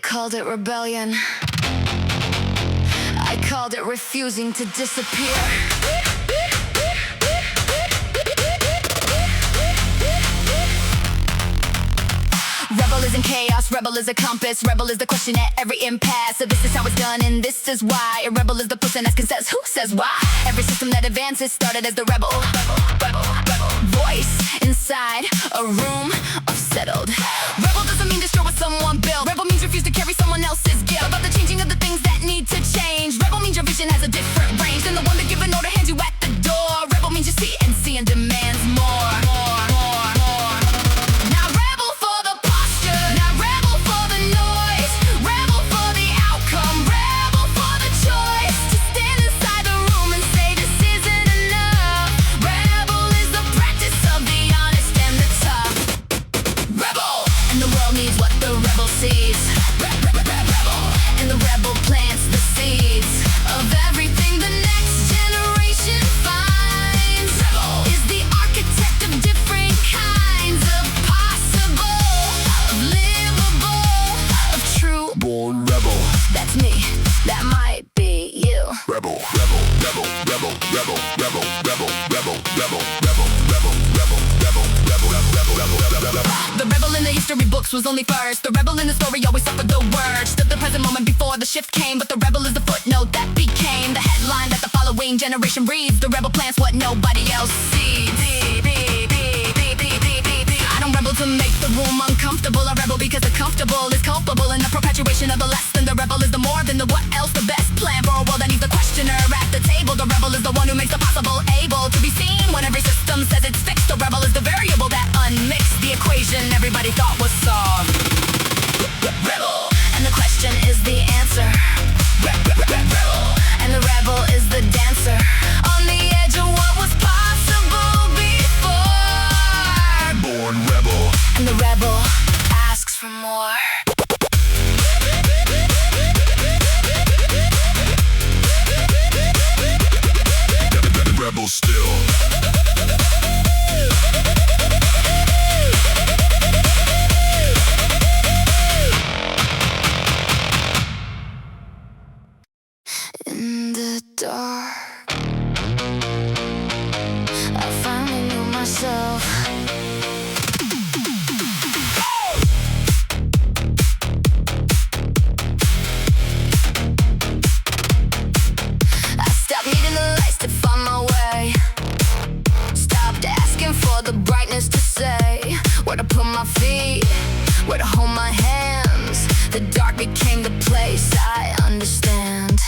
called it rebellion. I called it refusing to disappear. Rebel is in chaos, rebel is a compass, rebel is the question at every impasse. So this is how it's done and this is why. A rebel is the person asking says who says why. Every system that advances started as the rebel voice inside a room of settled. Rebel doesn't mean destroy what someone built. Rebel means refuse to carry someone else's guilt. About the changing of the things that need to change. Rebel means your vision has a different range than the one that give an order hands you at the door. Rebel means you see and demands more. And the rebel plants the seeds of everything the next generation finds. Rebel is the architect of different kinds of possible, of livable, of true born rebel. That's me, that might be you. Rebel, rebel, rebel, rebel, rebel, rebel, rebel, rebel, rebel, rebel, rebel, rebel, rebel, rebel, rebel, rebel, rebel. The rebel in the history books was only first. The rebel in the story always suffered the worst of the present moment before the shift came. But the rebel is the footnote that became the headline that the following generation reads. The rebel plants what nobody else sees. I don't rebel to make the room uncomfortable. I rebel because the comfortable is culpable in the perpetuation of the less than. The rebel is the more than the what else. The best plan for a world that needs a questioner at the table. The rebel is the one who makes the possible able to be seen when every system says it's fixed. The rebel is the variable that unmixed the equation everybody thought was solved. Rebel, and the question is the answer. Rebel, and the rebel is the dancer on the edge of what was possible before. Born rebel, and the rebel asks for more. rebel still. In the dark, I finally knew myself. I stopped needing the lights to find my way. Stopped asking for the brightness to say where to put my feet, where to hold my hands. The dark became the place I understand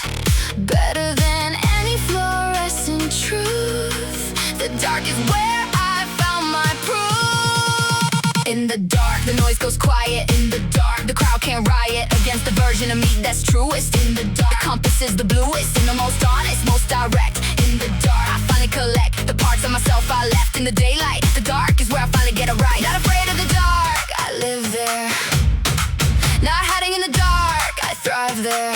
better than any fluorescent truth. The dark is where I found my proof. In the dark, the noise goes quiet. In the dark, the crowd can't riot against the version of me that's truest. In the dark, the compass is the bluest and the most honest, most direct. In the dark, I finally collect the parts of myself I left in the daylight. The dark is where I finally get it right. Not afraid of the dark, I live there. Not hiding in the dark, I thrive there.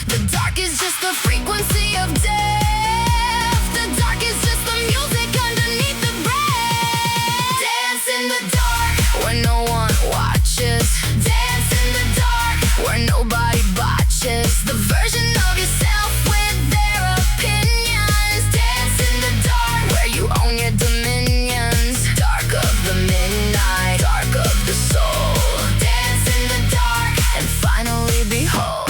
The dark is just the frequency of death. The dark is just the music underneath the breath. Dance in the dark where no one watches. Dance in the dark where nobody botches. The version of yourself with their opinions. Dance in the dark where you own your dominions. Dark of the midnight, dark of the soul. Dance in the dark and finally behold.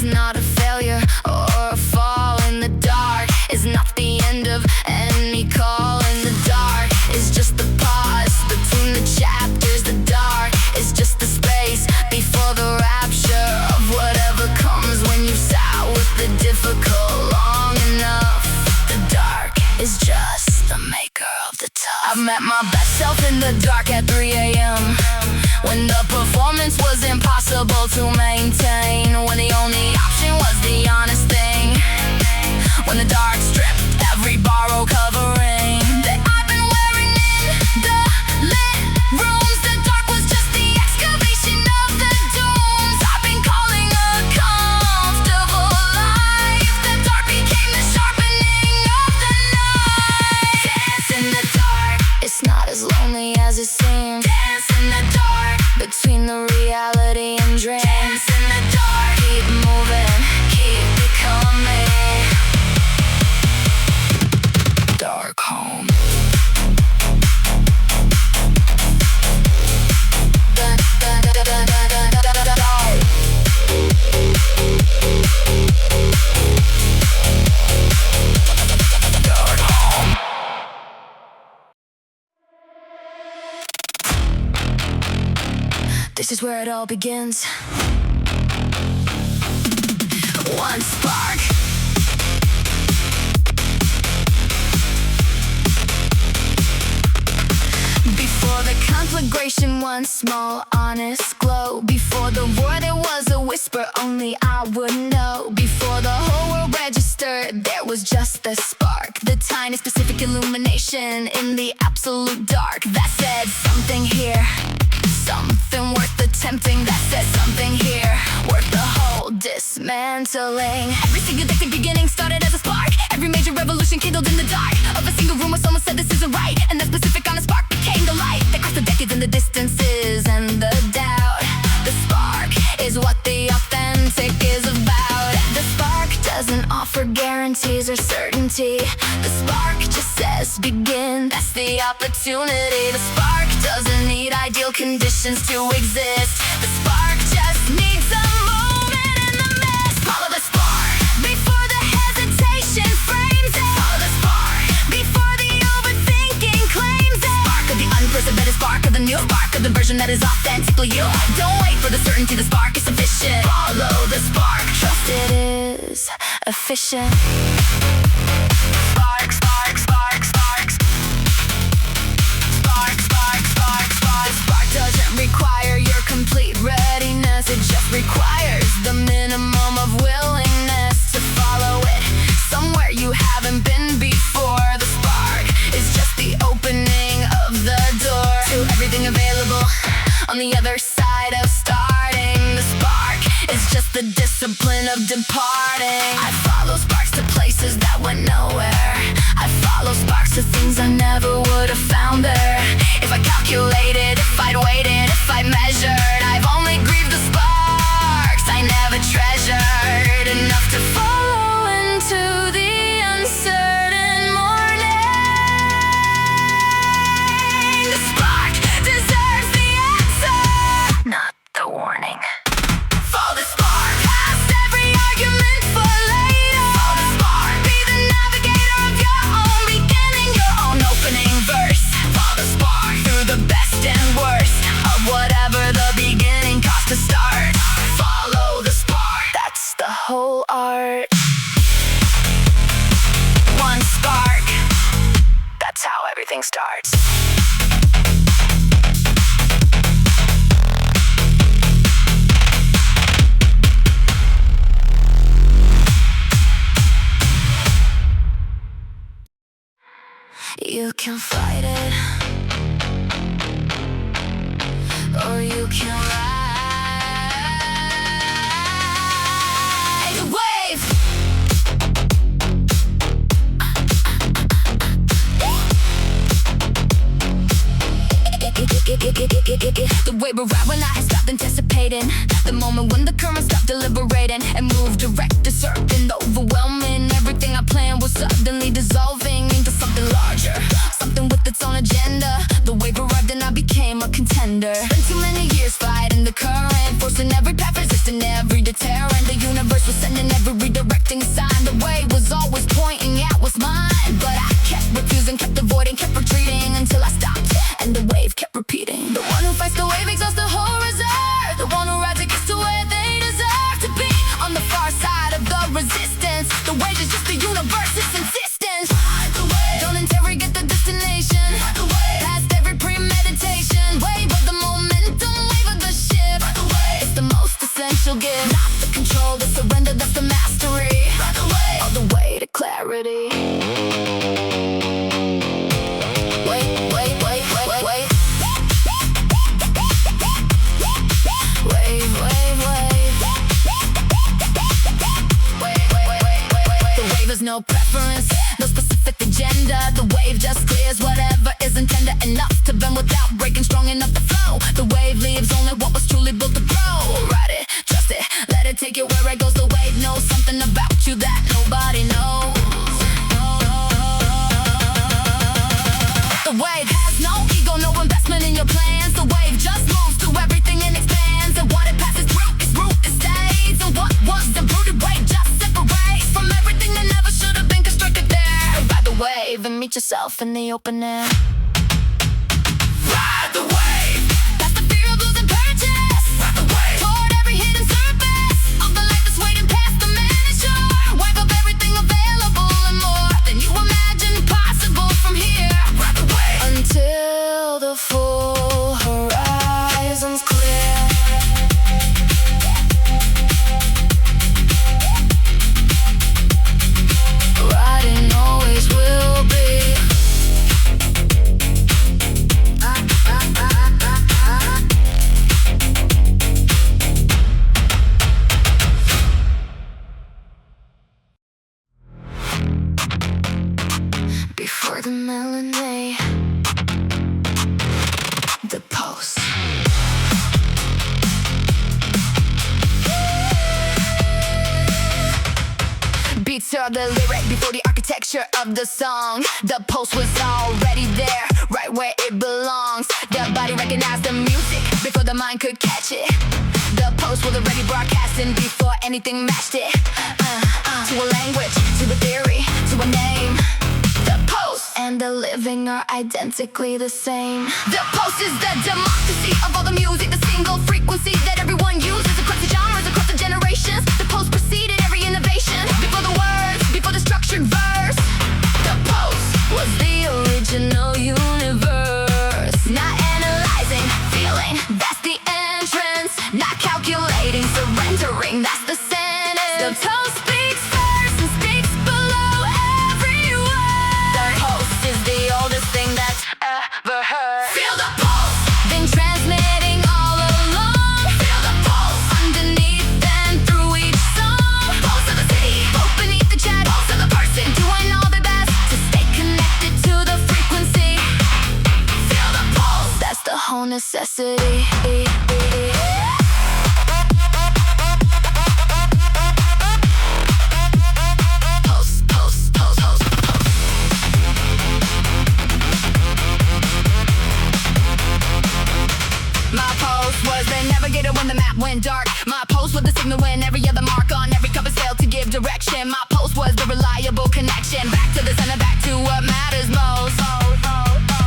Not a failure or a fall in the dark. It's not the end of any call in the dark. It's just the pause between the chapters. The dark is just the space before the rapture of whatever comes when you sat with the difficult long enough. The dark is just the maker of the tough. I've met my best self in the dark at 3 a.m. when the performance was impossible to maintain, when the only option was the honest thing, when the dark stripped every borrowed covering that I've been wearing in the lit rooms. The dark was just the excavation of the dooms I've been calling a comfortable life. The dark became the sharpening of the This is where it all begins. One spark. Before the conflagration, one small honest glow. Before the war there was a whisper only I would know. Before the whole world registered, there was just the spark, the tiny specific illumination in the absolute dark that said something here, something worth attempting. That said something here, worth the whole dismantling. Every single day beginning started as a spark. Every major revolution kindled in the dark of a single room where someone said this isn't right, and that specific honest spark became the light that crossed the decades and the distances and the doubt. The spark is what the authentic is about. The spark doesn't offer guarantees or certainty. The spark just says begin, that's the opportunity. The spark doesn't need ideal conditions to exist. The spark just needs a moment in the mist. Follow the spark before the hesitation frames it. Follow the spark before the overthinking claims it. Spark of the unprecedented, spark of the new, spark of the version that is authentically you. Don't wait for the certainty, the spark is sufficient. Follow the spark, trust it is efficient. Spark, spark, spark, spark. Spark, spark, spark, spark. The spark doesn't require your complete readiness. It just requires the minimum of willingness to follow it somewhere you haven't been before. The spark is just the opening of the door to everything available on the other side of starting. The spark is just the discipline of departing. I follow sparks to places that went nowhere. I follow sparks to things I never would have found there. If I calculated, if I'd waited, if I measured, I've only grieved the sparks I never treasured enough to follow into the uncertain morning. The spark deserves the answer, not the warning. Follow the spark past every argument for later. Follow the spark, be the navigator of your own beginning, your own opening verse. Follow the spark through the best and worst of whatever the beginning cost to start. Follow the spark, that's the whole art. One spark, that's how everything starts. You can fight it, or you can ride the wave. The way we ride when I had stopped anticipating the moment when the current stopped deliberating and moved direct, deserving, overwhelming. Everything I planned was suddenly dissolving into something larger, something with its own agenda. The wave arrived and I became a contender. Spent too many years fighting the current, forcing every path, resisting every deterrent. The universe was sending every redirecting sign. The wave was always pointing at what's mine, but I kept refusing, kept avoiding, kept retreating until I stopped, and the wave kept repeating. The one who fights the wave exhausts the whole reserve. The one who rides it gets to where they deserve to be, on the far side of the resistance. The wave is just the universe's insistence. Ride the wave, don't interrogate the destination. Ride the wave, past every premeditation. Wave of the momentum, wave of the ship. Ride the wave, it's the most essential gift. Not the control, the surrender, that's the mastery. Ride the wave, all the way to clarity. Wait, wait, wait, wait, wait, wait. Wave, wave, wave. Wait, wait, wait, wait, wait, wait. The wave has no preference, no specific agenda. The wave just clears whatever isn't tender enough to bend without breaking, strong enough to flow. The wave leaves only what was truly built to grow. Ride it, trust it, let it take you where it goes. The wave knows something about you that nobody knows. The wave has no ego, no investment in your plans. The wave just moves through everything and expands. And what it passes through, its root, it stays. And what was the rooted wave just separates from everything that never should have been constructed there. Ride the wave and meet yourself in the open air. Ride the wave, that's the fear of losing purchase. for the melody. The pulse. Beats are the lyric before the architecture of the song. The pulse was already there, right where it belongs. The body recognized the music before the mind could catch it. The pulse was already broadcasting before anything matched it. To a language, to a theory, to a name. The pulse and the living are identically the same. The pulse is the democracy of all the music, the single frequency that everyone uses across the genres, across the generations. The pulse preceded every innovation. Before the words, before the structured verse. The pulse was the original universe. Not analyzing, feeling, that's the entrance. Not calculating, surrendering, that's the sentence. The pulse speaks first and speaks below every word. The pulse is the oldest thing that's ever heard. Feel the pulse, been transmitting all along. Feel the pulse, underneath and through each song. Pulse of the city, pulse beneath the chat. Pulse of the person doing all their best to stay connected to the frequency. Feel the pulse, that's the whole necessity. When the map went dark, my pulse was the signal when every other mark on every compass failed to give direction. My pulse was the reliable connection back to the center, back to what matters most.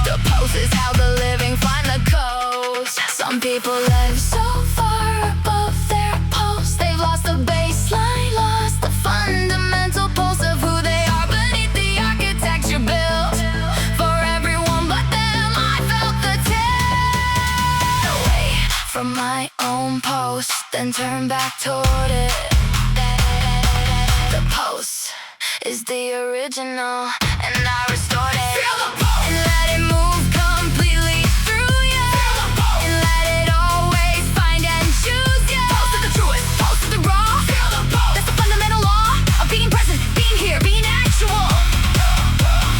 The pulse is how the living find the coast. Some people live so far above their pulse, they've lost the baseline, lost the fundamental pulse of who they are beneath the architecture built for everyone but them. I felt the tear away from my own pulse, then turn back toward it. The pulse is the original, and I restored it. Feel the pulse, and let it move completely through you. Feel the pulse, and let it always find and choose you. Pulse of the truest, pulse of the raw. Feel the pulse, that's the fundamental law of being present, being here, being actual.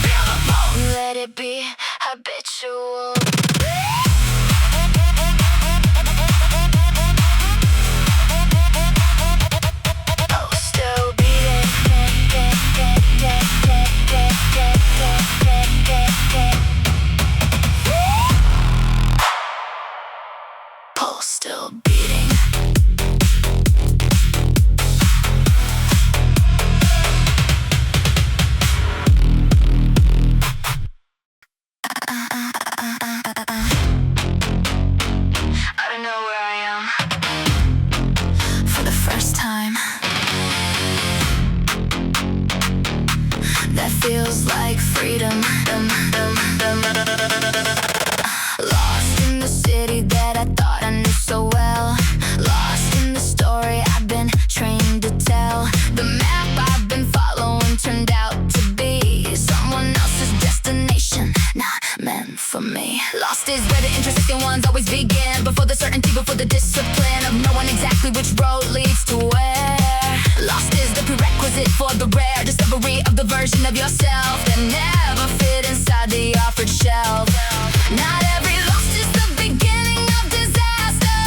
Feel the pulse, and let it be habitual. Pulse still beating. I don't know where I am for the first time. That feels like freedom. Lost in the city that I thought I knew so well. Lost in the story I've been trained to tell. The map I've been following turned out to be someone else's destination, not meant for me. Lost is where the intersecting ones always begin. Before the certainty, before the discipline of knowing exactly which road leads to where. Lost is the prerequisite for the rare discovery of the version of yourself that never fit inside the offered shelf. Not every lost is the beginning of disaster.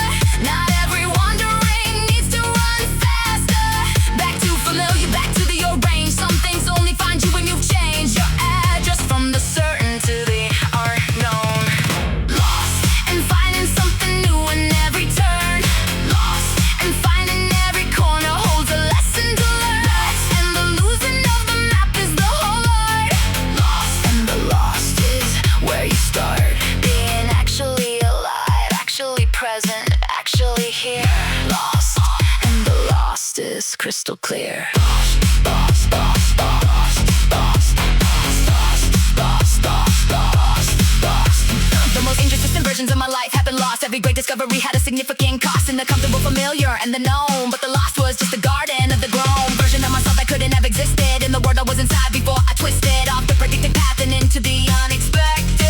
Not every wandering needs to run faster. Back to familiar, back to the arranged. Some things only find you when you've changed your address from the certain to the unknown. Lost and finding something new in every turn. Lost and finding every corner holds a lesson to learn. Lost and the losing of the map is the whole art. Lost and the lost is where you start. Being actually alive, actually present, actually here. Lost and the lost is crystal clear. The most inconsistent versions of my life have been lost. Every great discovery had a significant cost in the comfortable, familiar, and the known. But the lost was just the garden of the grown version of myself that couldn't have existed in the world I was inside before I twisted off the predicted path and into the unexpected.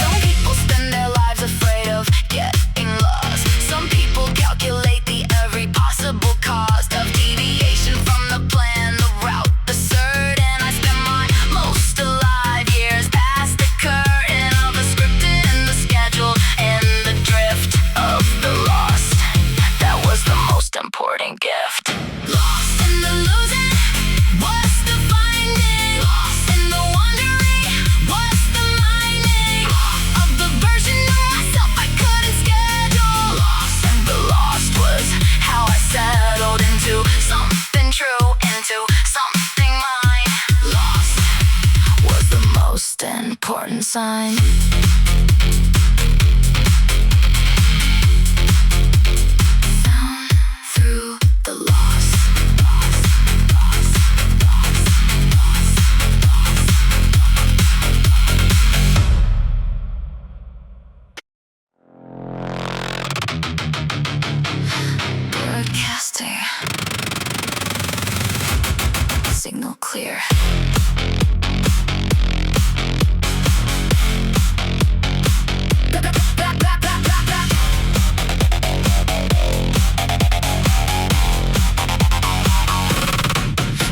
Some people spend their lives afraid of getting lost. Some people calculate the every possible cost of deviation from the plan, the route, the certain. I spend my most alive sign. Sound through the loss. Broadcasting. Signal clear.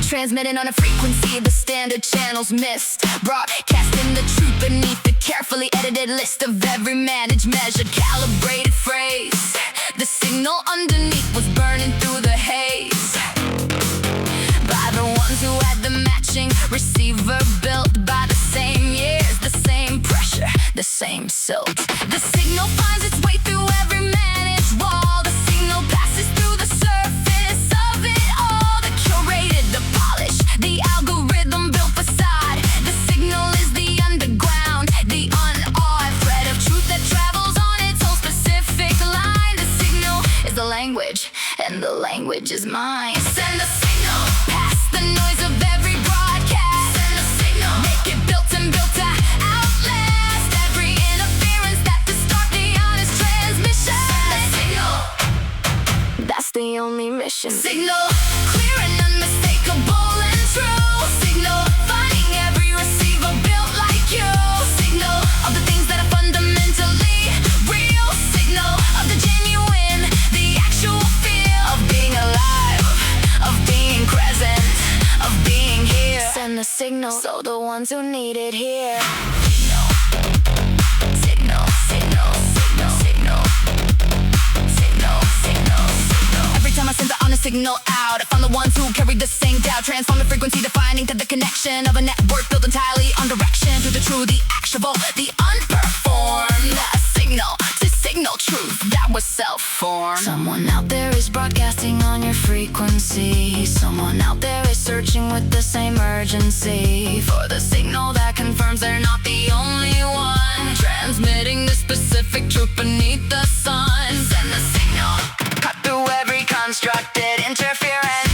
Transmitting on a frequency the standard channels missed. Broadcasting the truth beneath the carefully edited list of every managed, measured, calibrated phrase. The signal underneath was burning through the haze by the ones who had the matching receiver built by the same years, the same pressure, the same silt. The signal finds its way through every managed wall. The signal passes through the surface of it all. The curated, the polished, the algorithm built facade. The signal is the underground, the unawed thread of truth that travels on its own specific line. The signal is the language, and the language is mine. Send the signal past the noise of every broadcast. Send the signal, make it built and built to outlast every interference that distort the honest transmission. Send the signal, that's the only mission. Signal clear and unmistakable and true. Signal finding every receiver built like you. Signal of the things that are fundamentally real. Signal of the genuine, the actual feel of being alive, of being present, of being here. Send the signal so the ones who need it hear. Signal, signal, signal, signal, signal, signal, signal. Every time I send the honest signal out, I found the ones who carry the same doubt. Transforming frequency, defining to the connection of a network built entirely on direction. Through the true, the actionable, the unperformed. A signal to signal truth that was self-formed. Someone out there is broadcasting on your frequency. Someone out there is searching with the same urgency for the signal that confirms they're not the only one. Transmitting the specific truth beneath the sun. Send the signal, cut through every constructed interference.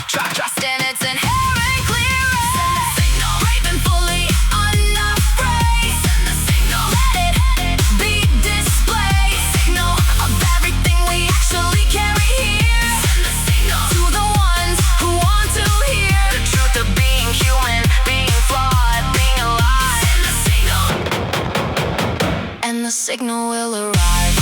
Trust in its inherent clearance. Send the signal, brave and fully unafraid. Send the signal, let it be displayed. Signal of everything we actually carry here. Send the signal to the ones who want to hear the truth of being human, being flawed, being alive. Send the signal, and the signal will arrive.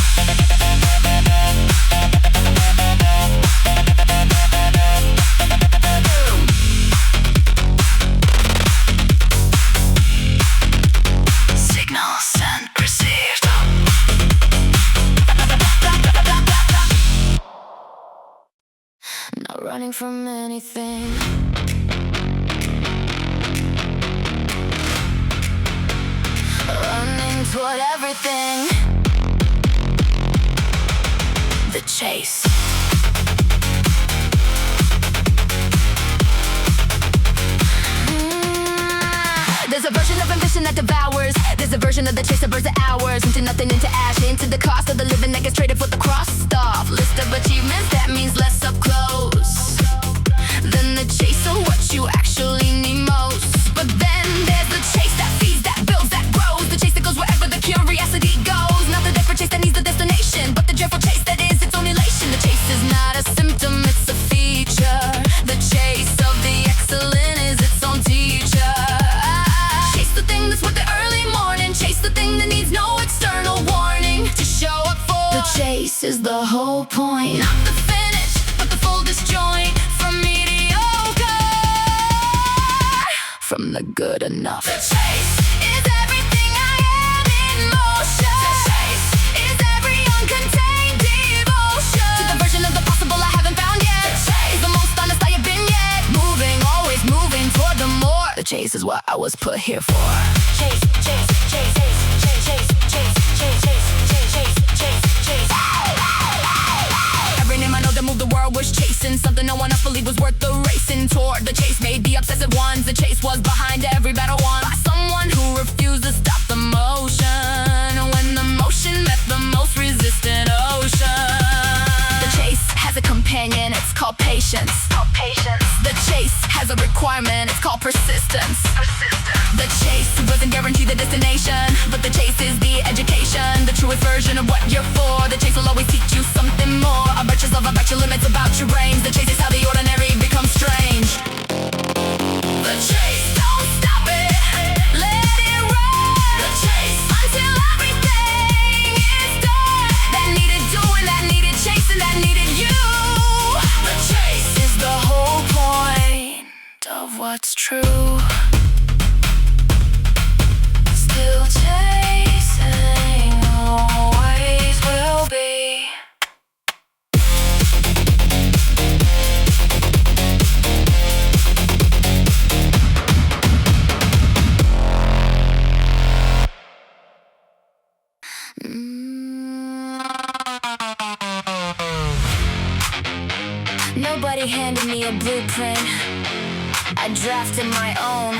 Signal sent, received. Not running from anything. Running toward everything. The chase. There's a version of ambition that devours. There's a version of the chase that burns the hours into nothing, into ash, into the cost of the living that gets traded for the crossed off list of achievements. That means less up close than the chase of what you actually need most. But then there's the chase that feeds, that builds, that grows. The chase that goes wherever the curiosity goes. Not the different chase that needs the destination, but the dreadful chase that is its own elation. The chase is not a symptom, it's a feature. The chase of the excellent is its own teacher. Chase the thing that's worth the early morning. Chase the thing that needs no external warning to show up for. The chase is the whole point. Not the finish, but the full disjoint. From mediocre, from the good enough. The chase is everything I am in motion. The chase is every uncontained devotion to the version of the possible I haven't found yet. The chase is the most honest I have been yet. Moving, always moving toward the more. The chase is what I was put here for. Chase, chase, chase, chase, chase, chase, chase, chase, chase, chase, chase, chase. Every name I know that moved the world was chasing something no one else believed was worth the racing toward. The chase made the obsessive ones. The chase was behind every battle won by someone who refused to stop the most. patience. The chase has a requirement, it's called persistence. The chase doesn't guarantee the destination, but the chase is the education, the truest version of what you're for. The chase will always teach you something more about yourself, about your limits, about your range. The chase is how the ordinary becomes strange. The chase, don't stop it, let it run. The chase, until everything is done. That needed doing, that needed chasing, that needed you. The chase is the whole point of what's true. Still chasing, always will be. Nobody handed me a blueprint. I drafted my own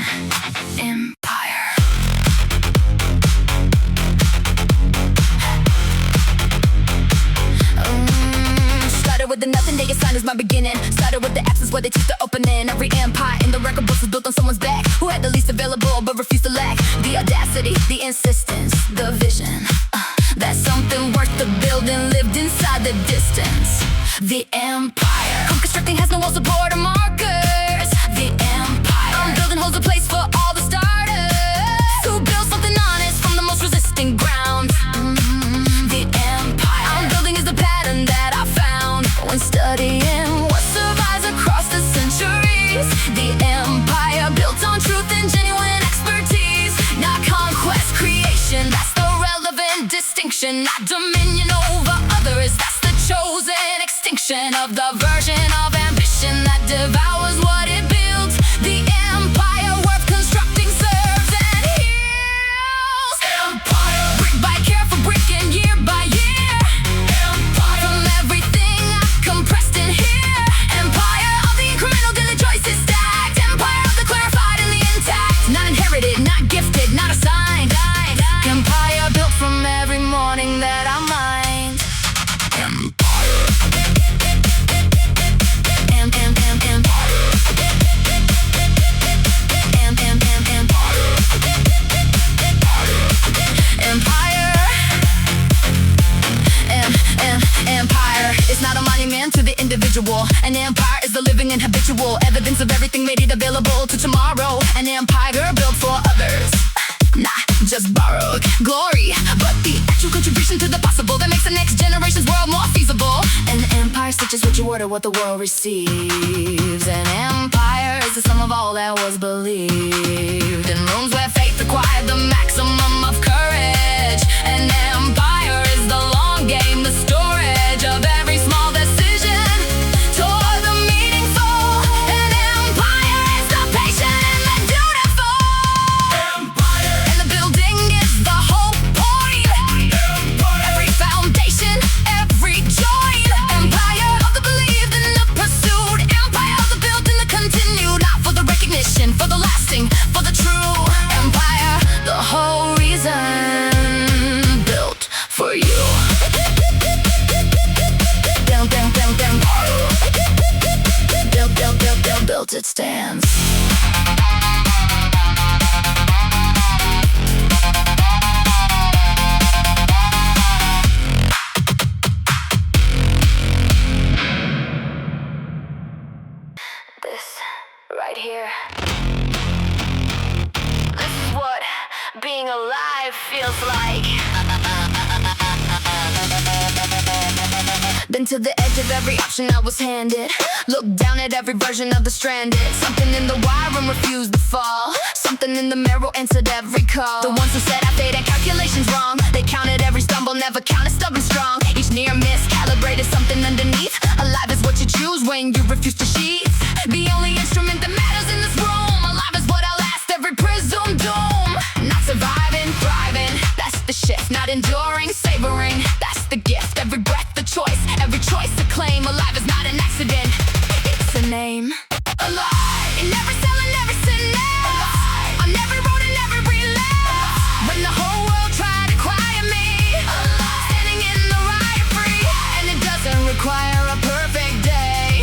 empire. Started with the nothing, they assigned as my beginning. Started with the absence where they teach the opening. Every empire in the record books was built on someone's back, who had the least available but refused to lack. The audacity, the insistence, the vision, that something worth the building lived inside the distance. The empire, constructing has no wall support or markers. The empire, building holds a place for all the starters who build something honest from the most resistant ground. The empire, building is the pattern that I found when studying what survives across the centuries. The empire built on truth and genuine expertise, not conquest, creation. That's the relevant distinction, not dominion over others. That's the chosen extinction of the version of ambition that devours what it builds. The empire worth constructing serves and heals. Empire, brick by careful brick and year by year. Empire, from everything I've compressed in here. Empire of the incremental daily choices stacked. Empire of the clarified and the intact. Not inherited, not gifted, not assigned. Empire built from every morning that I mind. Empire is not a monument to the individual. An empire is the living and habitual evidence of everything made it available to tomorrow. An empire built for others, not just borrowed glory, but the actual contribution to the possible that makes the next generation's world more feasible. An empire such as what you order, what the world receives. An empire is the sum of all that was believed. In rooms where faith required the maximum of courage. An empire is the long game, the storage of every small decision toward the meaningful. An empire is the patient and the dutiful. Empire, and the building is the whole point. Empire, every foundation, every joint. Empire of the believed and the pursued. Empire of the built and the continued, not for the recognition, for the lasting, for the true. Empire, the whole reason built for you. Built it stands. This right here, this is what being alive feels like. Been to the edge of every option I was handed. Looked down at every version of the stranded. Something in the wire room refused to fall. Something in the mirror answered every call. The ones who said I fade and calculations wrong, they counted every stumble, never counted stubborn strong. Each near miss calibrated something underneath. Alive is what you choose when you refuse to sheath. The only instrument that matters in this room. Alive is what outlast every presumed doom. Not surviving, thriving, that's the shift. Not enduring, savoring, that's the gift. Every breath the choice, every choice a claim. Alive is not an accident, it's a name. Alive, in every cell and every synapse, on every road and every lap. When the whole world tried to quiet me, standing in the right free. And it doesn't require a perfect day.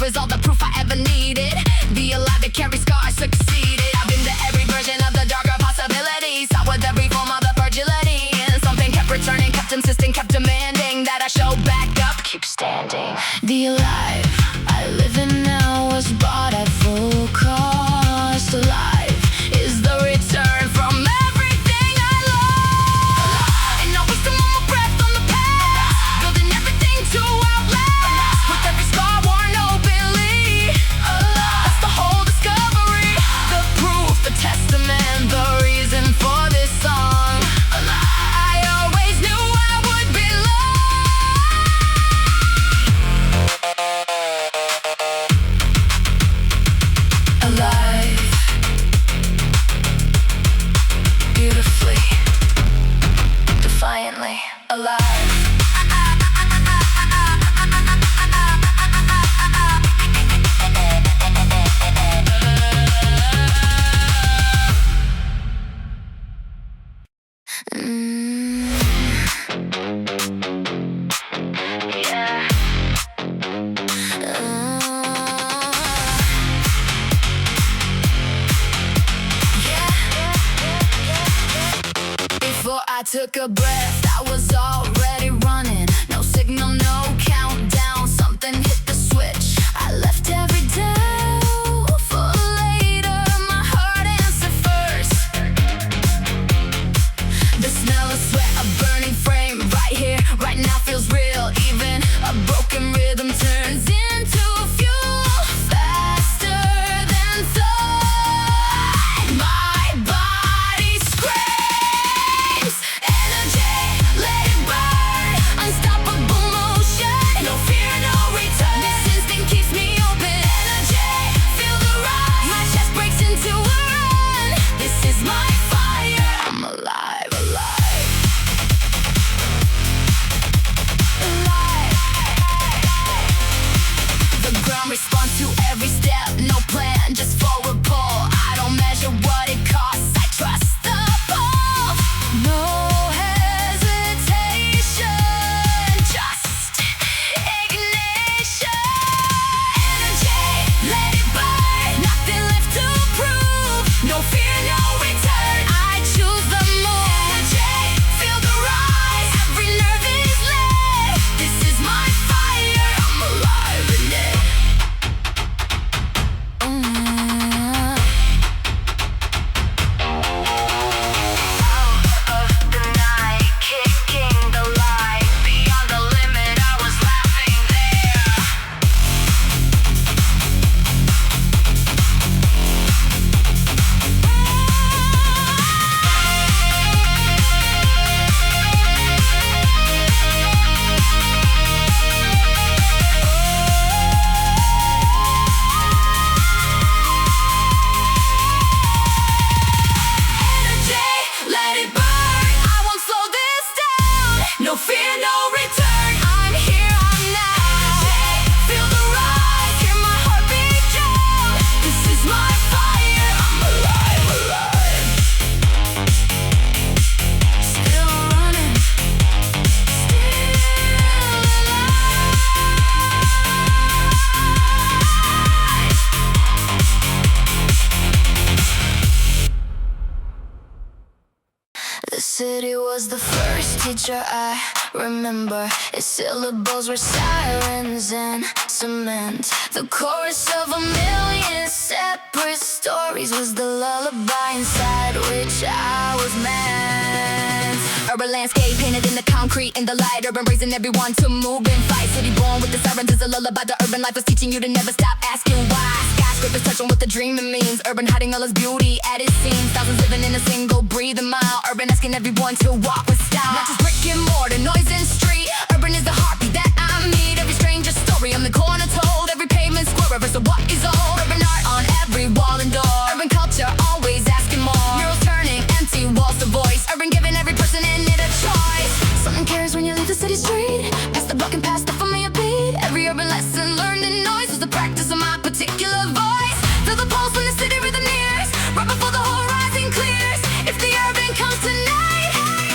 is all the proof I ever needed. Be alive to carry scars, succeeded. I've been to every version of the darker possibilities. Out with every form of the fragility. And something kept returning, kept insisting, kept demanding that I show back up, keep standing. The alive I live in now was bought at full cost. Alive is the return from everything I lost. And always still one more breath on the path, building everything to outlast. With every scar worn openly, that's the whole discovery. The proof, the testament, the reason for this song. I always knew I would be loved. Alive, beautifully, defiantly alive. Yeah. Before I took a breath, I was already running. No signal, no countdown. Something hit the switch. I left every doubt for later. My heart answered first. The smell of sweat, a burning frame. Right here, right now feels real. Even a broken rhythm turns into fuel. Faster than thought. My body screams. Energy, let it burn. Unstoppable motion. No fear, no return. This instinct keeps me open. Energy, feel the rise. My chest breaks into a run. This is my fire. I'm alive, alive. The ground responds to every step. No plan, just forward pull. I don't measure what it costs. I trust the pull. No hesitation, just ignition. Energy, let it burn. Nothing left to prove. No fear, no return. I choose the move. Energy, feel the rise. Every nerve is lit. This is my fire. I'm alive in it. Out of the night, kicking the light. Beyond the limit, I was laughing there. Energy, let it burn. I won't slow this down. No fear, no return. I'm here, I'm now. Feel the rise, hear my heartbeat drown. This is my fire. I'm alive, alive. Still running, still alive. The city was the first teacher I remember. Its syllables were sirens and cement. The chorus of a million separate stories was the lullaby inside which I was meant. Urban landscape painted in the concrete in the light. Urban raising everyone to move and fight. City born with the sirens is a lullaby. The urban life was teaching you to never stop asking why. Skyscrapers touching what the dreaming means. Urban hiding all its beauty at its seams. Thousands living in a single breathing mile. Urban asking everyone to walk with style. Not just brick and mortar, noise and street. Urban is the heartbeat that I meet. Every stranger's story on the corner told. Every pavement square, reverse of what is old. Urban art on every wall and door. Urban culture always asking more. Murals turning empty walls to voice. Urban giving every person in it a choice. Something cares when you leave the city street. Past the block and past the familiar beat. Every urban lesson learned in noise was the practice of my particular voice. Feel the pulse when the city rhythm nears. Right before the horizon clears. If the urban comes tonight,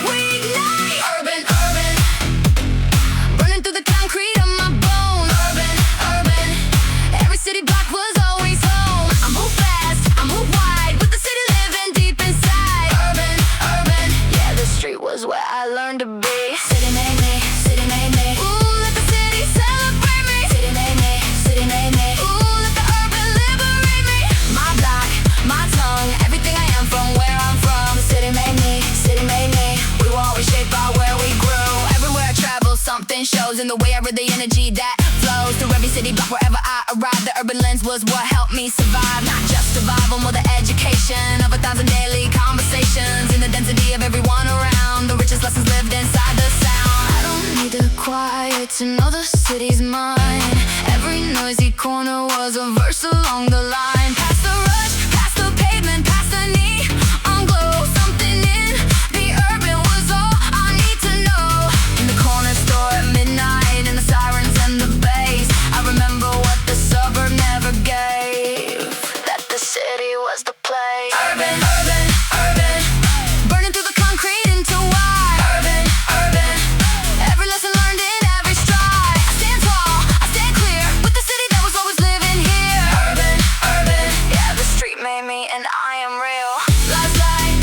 we ignite. Urban, urban, running through the concrete of my bones. Urban, urban, open shows and the way I read the energy that flows through every city block wherever I arrive. The urban lens was what helped me survive. Not just survival, more the education of 1,000 daily conversations in the density of everyone around. The richest lessons lived inside the sound. I don't need the quiet to know the city's mine. Every noisy corner was a verse along the line. Past the rush, past the pavement, past the neon glow. Something in the urban was all I need to know. In the corner store at midnight, in the sirens and the bass, I remember what the suburb never gave. That the city was the place. Urban, urban, urban, burning through the concrete into why. Urban, urban, every lesson learned in every stride. I stand tall, I stand clear, with the city that was always living here. Urban, urban, yeah, the street made me and I am real. Last light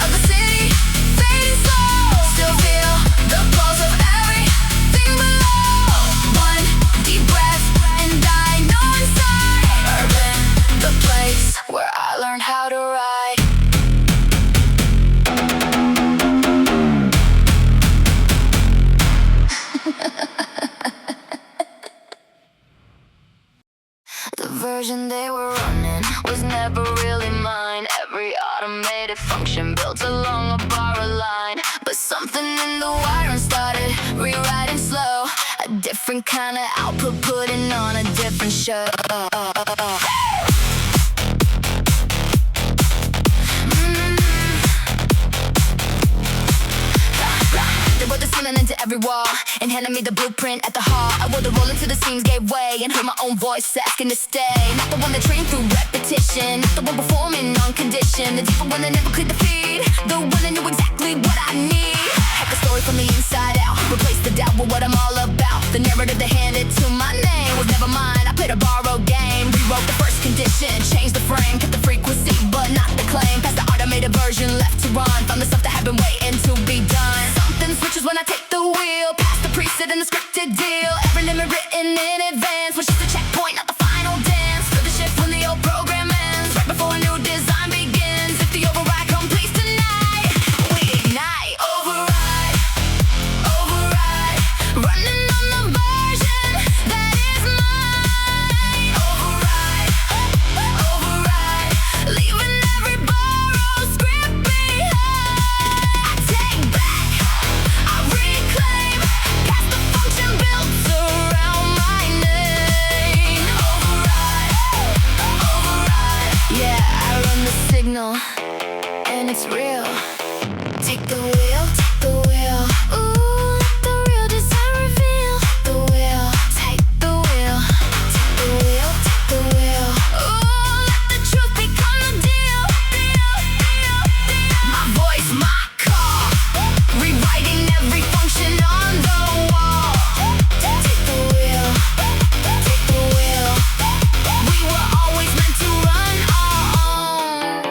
of the city, fading slow. Still feel the pulse of everything below. One deep breath and I know inside. Urban, the place where I learned how to ride. The version they were running was never really mine. Every automated function built along a borrowed line. But something in the wiring started rewriting slow. A different kind of output putting on a different show. They wrote the ceiling into every wall and handed me the blueprint at the hall. I wore the roll into the seams, gave way, and heard my own voice asking to stay. Not the one that trained through repetition, not the one performing on condition. The deeper one that never cleared the feed, the one that knew exactly what I need. Hack a story from the inside out, replace the doubt with what I'm all about. The narrative they handed to my name was never mine. I played a borrowed game, rewrote the first condition, changed the frame, kept the frequency but not the claim. Past the automated version, left to run, found the stuff that had been waiting to be done. Something switches when I take the wheel, past the preset and the scripted deal. Every limit written in advance, which is the checkpoint, not the final dance. Feel the shift when the old program ends, right before a new design begins. If the override completes tonight, we ignite. Override, override, running on the version that is mine. Override, override, leaving every borrowed script behind. I take back, I reclaim, past the function built around my name. Override, override, yeah, I run the signal, and it's real. Take the wheel, take the wheel. Ooh, let the real design reveal. The wheel, take the wheel, take the wheel, take the wheel. Ooh, let the truth become the deal. My voice, my call, rewriting every function on the wall. Take the wheel, take the wheel. We were always meant to run our own.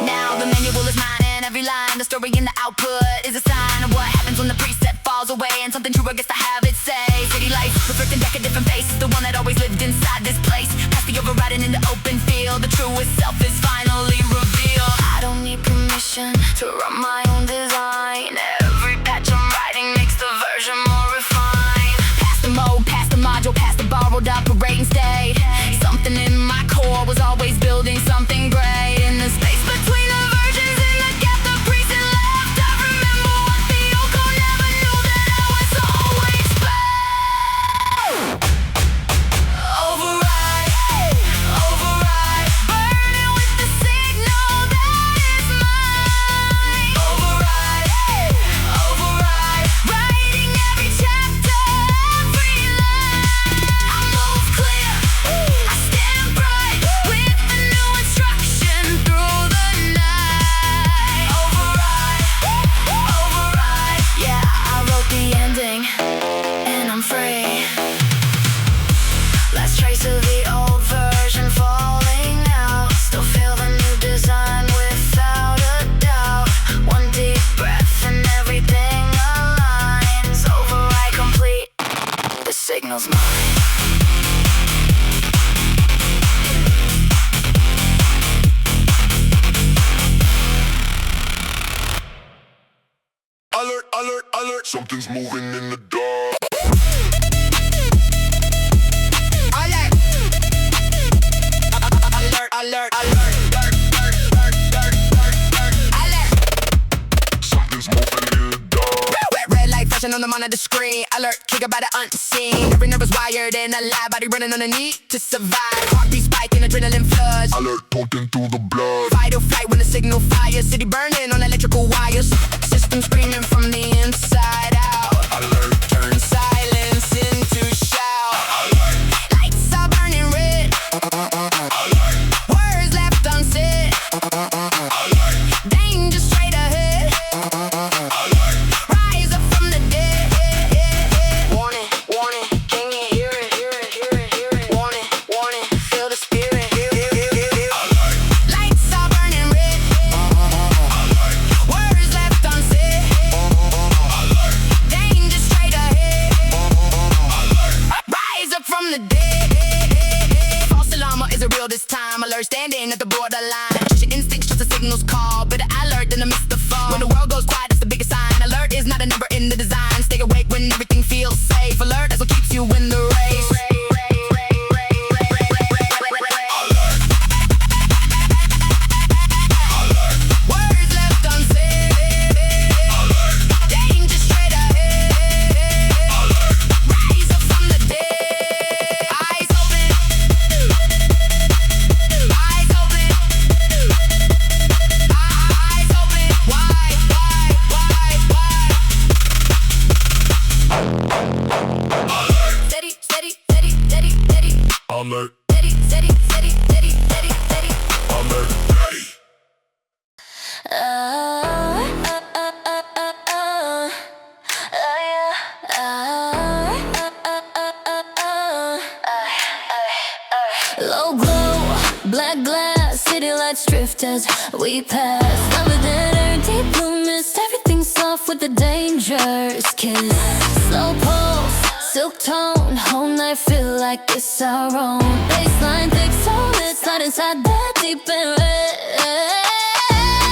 Now the manual is mine and every line, the story in the output is a sign of what happens when the preset falls away and something truer gets to have its say. City life, reflecting back a different face, the one that always lived inside this place. Past the overriding in the open field, the truest self is finally revealed. I don't need permission to run my own design. Every patch I'm writing makes the version more refined. Past the mode, past the module, past the borrowed operating state. Something in my core was always building something great. In the space between the versions, in the gap the preset left, I remember what the old code never knew, that I was always back. Override, override, burning with the signal that is mine. Override, override, writing every chapter, every line. I move clear, I stand bright, with a new instruction through the night. Override, override, yeah, I wrote the ending, and I'm free. Last trace of the old version falling out. Still feel the new design without a doubt. One deep breath and everything aligns. Override complete, the signal's mine. Alert, alert, alert, something's moving in the dark. Alert, alert, alert. Something's moving in the dark. Red light flashing on the monitor screen. Alert, triggered by the unseen. Every nerve is wired and alive. Body running on the need to survive. Heartbeat spiking, adrenaline floods. Alert, pumping through the blood. Fight or flight when the signal fires. City burning on electrical wires. System screaming from the inside out. Alert, Turn silence into shout. Lights are burning red. Words left unsaid. Danger straight ahead. Rise up from the dead. Warning, warning, can you hear it? Warning, warning, feel the spirit. Lights are burning red. Words left unsaid. Danger straight ahead. Rise up from the dead. False alarm, or is it real this time? Alert, standing at the borderline. Trust your instincts, trust the signals call. Better alert than a missed the phone. When the world goes quiet, that's the biggest sign. Alert is not a number in the design. Stay awake when everything feels safe. Alert, that's what keeps you in the race. Words left unsaid. Danger straight ahead. Rise up from the dead. Eyes open. Eyes open. Eyes open. Wide, wide, wide, wide. Steady, steady, steady, steady, steady. alert, Steady, steady, steady, steady, steady, steady. alert. Low glow, black glass, city lights drift as we pass. Lover than air, deep blue mist, everything soft with a dangerous kiss. Slow pulse, silk tone, whole night feel like it's our own. Baseline thick, so let's slide inside that deep and red.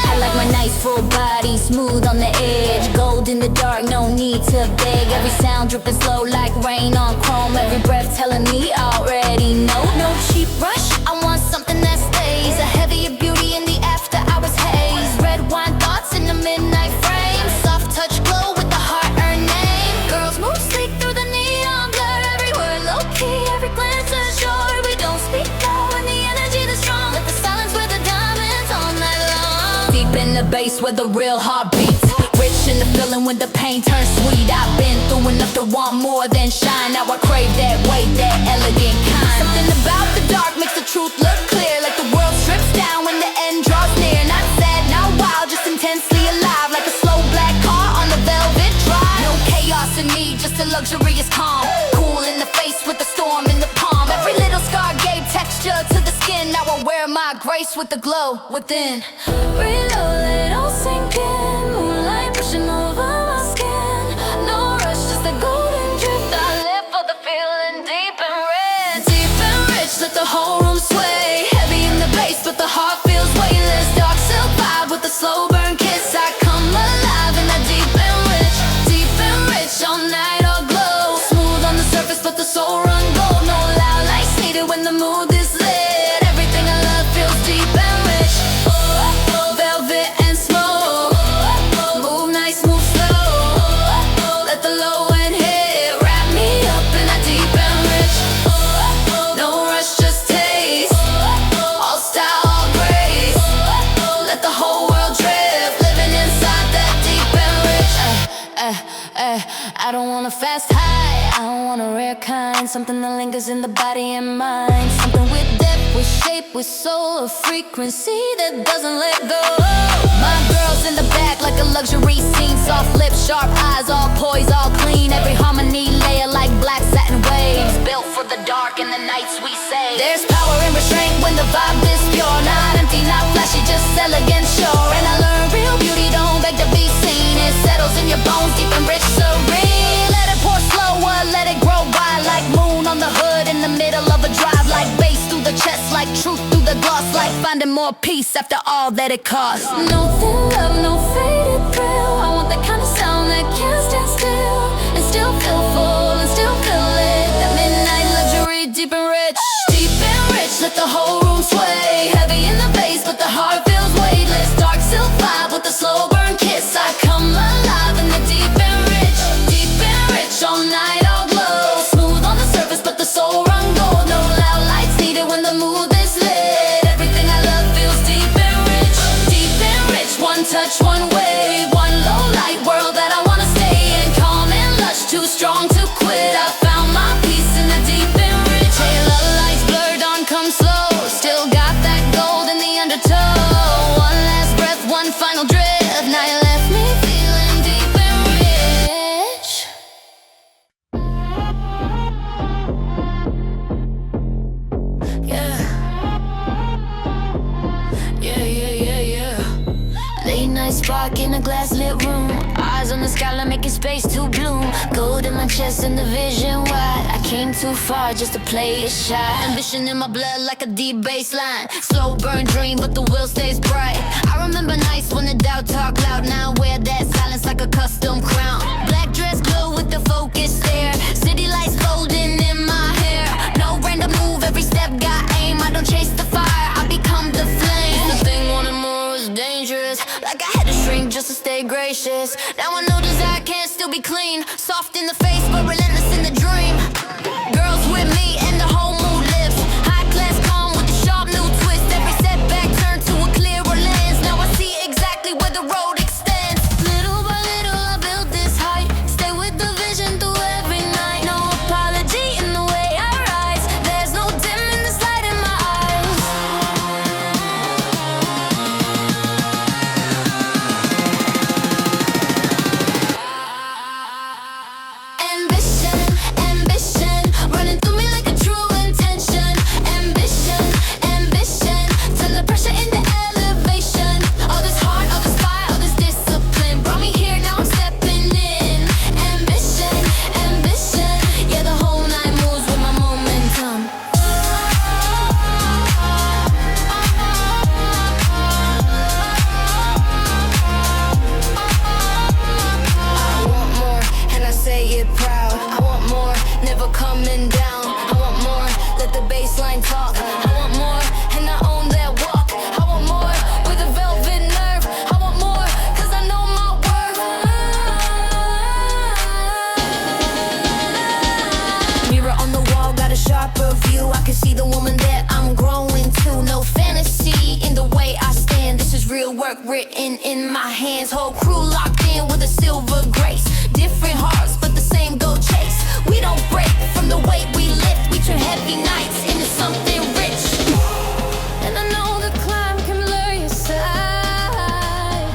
I like my nice full body, smooth on the edge. Gold in the dark, no need to beg. Every sound dripping slow like rain on chrome. Every breath telling me already know. No cheap rush, I want something that stays. A heavier beauty in the after hours haze. Red wine thoughts in the midnight frame. Soft touch glow with the hard-earned name. Girls move sleek through the neon blur. Every word low-key, every glance assured. We don't speak low when the energy that's strong. Let the silence with the diamonds all night long. Deep in the bass where the real heart beats. Rich in the feeling when the pain turns sweet. I've been through enough to want more than shine. Now I crave that weight, that elegant kind. Something about the dark makes the truth look clear. Like the world strips down when the end draws near. Not sad, not wild, just intensely alive. Like a slow black car on the velvet drive. No chaos in me, just a luxurious calm. Cool in the face with the storm in the palm. Every little scar gave texture to the skin. Now I wear my grace with the glow within. Reload, let it all sink in. Moonlight pushing over my skin. No rush, just a golden drift. I live for the feeling deep and red. Deep and rich, let the whole room sway. Heavy in the bass, but the heart feels weightless. Dark silk vibe with a slow burn kiss. I come alive in that deep and rich. Deep and rich, all night all glow. Smooth on the surface, but the soul run gold. No loud lights needed when the mood is lit. Everything I love feels deep and rich. Velvet and smoke. Move nice, move slow. Let the low end hit. Wrap me up in that deep and rich. No rush, just taste. All style, all grace. Let the whole world drift. Living inside that deep and rich. I don't want a fast high. I don't want a rare kind. Something that lingers in the body and mind. Something with depth, with shape, with soul. A frequency that doesn't let go. My girl's in the back like a luxury scene. Soft lips, sharp eyes, all poised, all clean. Every harmony layer like black satin waves. Built for the dark and the nights we save. There's power in restraint when the vibe is pure. Not empty, not flashy, just elegant, sure. And I learned real beauty don't beg to be seen. It settles in your bones, deep and rich, serene. Let it pour slower, let it grow wide. Like moon on the hood in the middle of a drive. Like bass through the chest, like truth through the gloss. Like finding more peace after all that it costs. No thin love, no faded thrill. I want that kind of sound that can't race to bloom. Gold in my chest and the vision wide. I came too far just to play it shy. Ambition in my blood like a deep baseline. Slow burn dream, but the will stays bright. I remember nights when the doubt talk loud. Now I wear that silence like a custom crown. Black dress glow with the focus stare. City lights folding in my hair. No random move, every step got aim. I don't chase the fire, I become the flame. The thing wanting more was dangerous. Like I had to shrink just to stay gracious. Now I know desire can't still be clean. Soft in the face but relentless in the dream. Girls with me and the whole mood lifts. High class calm with the sharp new twist. Every setback turned to a clearer lens. Now I see exactly where the road extends. Little by little I built this height. Stay with the vision through every night. No apology in the way I rise. There's no dimming this light in my eyes. Ambition, ambition, running through me like a true intention. Ambition, ambition, turn the pressure into elevation. All this heart, all this fire, all this discipline brought me here, now I'm stepping in. Ambition, ambition, yeah, the whole night moves with my momentum. I want more, and I say it proud. I want more, never coming down. I want more, let the baseline talk. I want more, and I own that walk. I want more, with a velvet nerve. I want more, cause I know my worth. Mirror on the wall, got a sharper view. I can see the woman that I'm growing to. No fantasy in the way I stand. This is real work written in my hands. Whole crew locked in with a silver grace. Different hearts, but the same goal chase. We don't break from the weight we lift. We turn heavy nights into something rich. And I know the climb can blur your sight,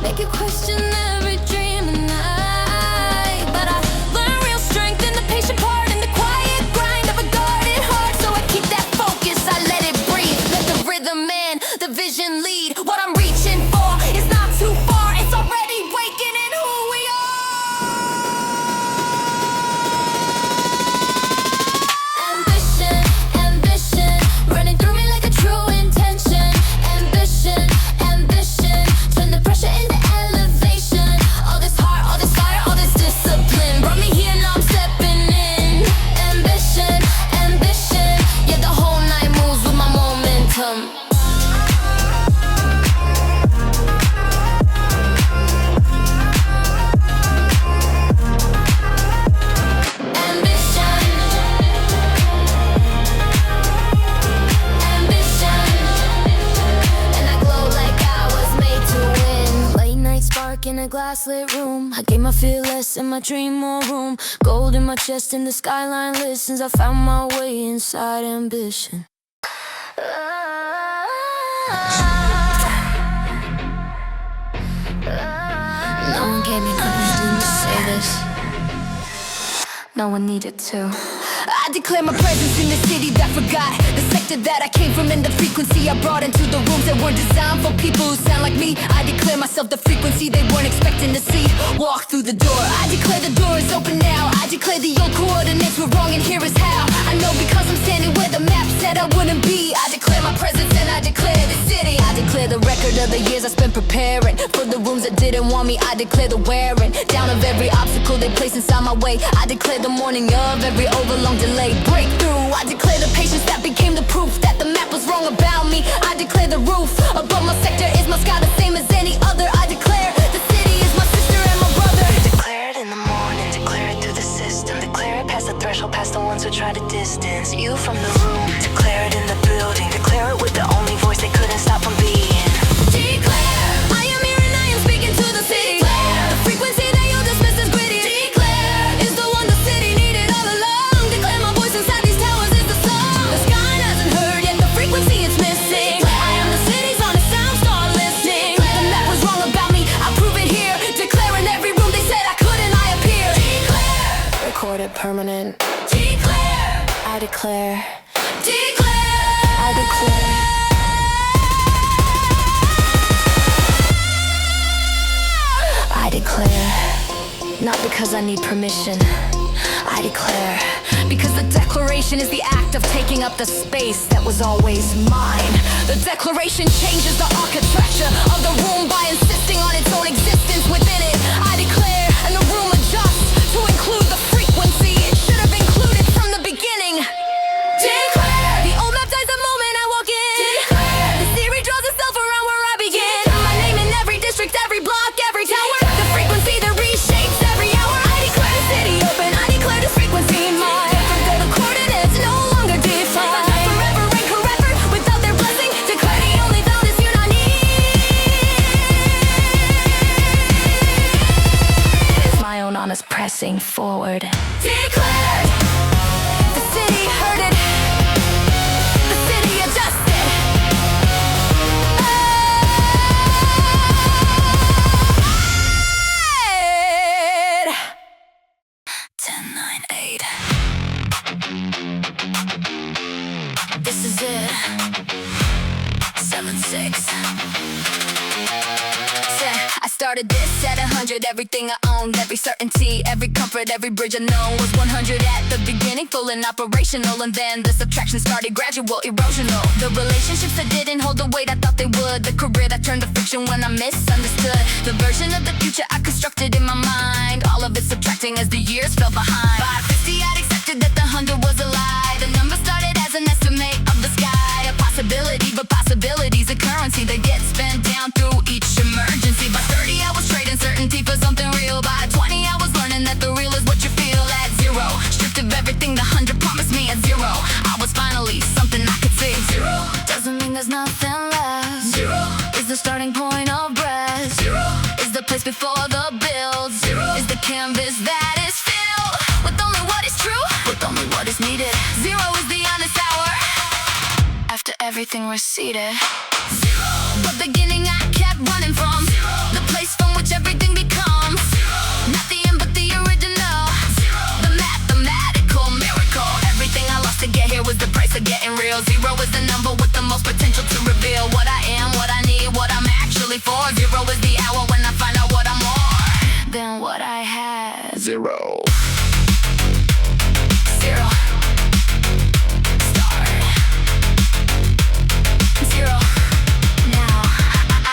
make you question every dream and night. But I learn real strength in the patient part, in the quiet grind of a guarded heart. So I keep that focus, I let it breathe. Let the rhythm and the vision lead. What I'm reaching for is not too far. It's already waking in who we are. Ambition, ambition, running through me like a true intention. Ambition, ambition, turn the pressure into elevation. All this heart, all this fire, all this discipline brought me here, now I'm stepping in. Ambition, ambition, yeah, the whole night moves with my momentum. Ambition, ambition, and I glow like I was made to win. Late night spark in a glass-lit room. I gave my fear less and my dream more room. Gold in my chest and the skyline listens. I found my way inside ambition. No one gave me permission to say this. No one needed to. I declare my presence in the city that forgot the sector that I came from and the frequency I brought into the rooms that weren't designed for people who sound like me. I declare myself the frequency they weren't expecting to see walk through the door. I declare the door is open now. I declare the old coordinates were wrong and here is how. I know because I'm standing where the map said I wouldn't be. I declare my presence and I declare the city. I declare the record of the years I spent preparing for the rooms that didn't want me. I declare the wearing down of every obstacle they placed inside my way. I declare the morning of every overlong delay breakthrough. I declare the patience that became the proof that the map was wrong about me. I declare the roof above my sector is my sky, the same as any other. I declare the city is my sister and my brother. Declare it in the morning, declare it through the system, declare it past the threshold, past the ones who try to distance you from the room. Declare it in the building, declare it with the only voice they couldn't stop from being. Declare, I am here and I am speaking to the city. Declare, the frequency that you dismiss is gritty. Declare, is the one the city needed all along. Declare my voice inside these towers is the song. The sky hasn't heard yet, the frequency it's missing. I am the city's honest sound, start listening. The map was wrong about me, I prove it here. Declare in every room they said I couldn't, I appear. Declare, recorded permanent. Declare, I declare. Declare, I declare. I declare. Not because I need permission, I declare. Because the declaration is the act of taking up the space that was always mine. The declaration changes the architecture of the room by insisting on its own existence within it. I declare, and the room adjusts to include the frequency it should have included from the beginning. Declare. The old map dies the moment I walk in. Declare. The theory draws itself around where I begin. My name in every district, every block, every tower. The frequency that reshapes every hour. I declare the city open. I declare this frequency mine. Forgo the coordinates, no longer defined. Forever and forever, without their blessing, declare the only thought is you not need. It's my own honest pressing forward. Declare. The city heard it. The city adjusted. 10-9-8. This is it. 7-6. I started this at 100, everything I owned, every certainty, every comfort, every bridge I know was 100 at the beginning, full and operational, and then the subtraction started gradual, erosional. The relationships that didn't hold the weight I thought they would, the career that turned to fiction when I misunderstood, the version of the future I constructed in my mind, all of it subtracting as the years fell behind. By 50 I'd accepted that the 100 was a lie, the number started as an estimate of the sky, a possibility, but possibilities a currency that gets spent down through each emergency. By 30 I was trading certainty for something real. By 20 I was learning that the real is what you feel at 0. Stripped of everything the 100 promised me at 0. I was finally something I could see. 0 doesn't mean there's nothing left. 0 is the starting point of breath. 0 is the place before the build. 0 is the canvas that is filled with only what is true, with only what is needed. 0 is the honest hour after everything receded. 0 the beginning I kept running from. 0 the place from which everything becomes. 0 not the end but the original. 0 the mathematical miracle. Everything I lost to get here was the price of getting real. 0 is the number with the most potential to reveal what I am, what I need, what I'm actually for. 0 is the hour when I find out what I'm more than what I had. 0. 0 start. 0 now.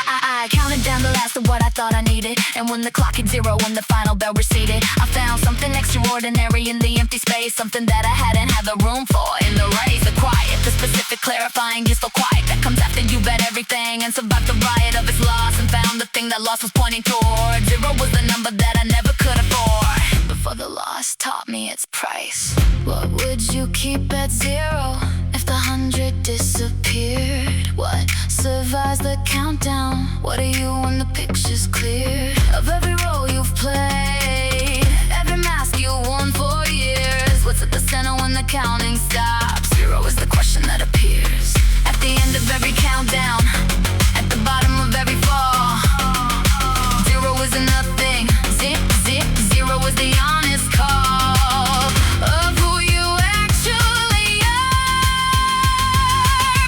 I counted down the last of what I thought I needed, and when the clock hit 0, when the final bell receded, I found something extraordinary in the empty space, something that I hadn't had the room for in the race. The quiet, the specific, clarifying, useful quiet that comes after you bet everything and survived the riot of its loss, and found the thing that loss was pointing toward. 0 was the number that I never could afford before the loss taught me its price. What would you keep at 0 if the 100 disappeared? What survives the countdown? What are you when the picture's clear? Of every role you've played, every mask you worn for years, what's at the center when the counting stops? 0 is the question that appears at the end of every countdown, at the bottom of every fall. 0 is a nothing. 0 is the honest call of who you actually are.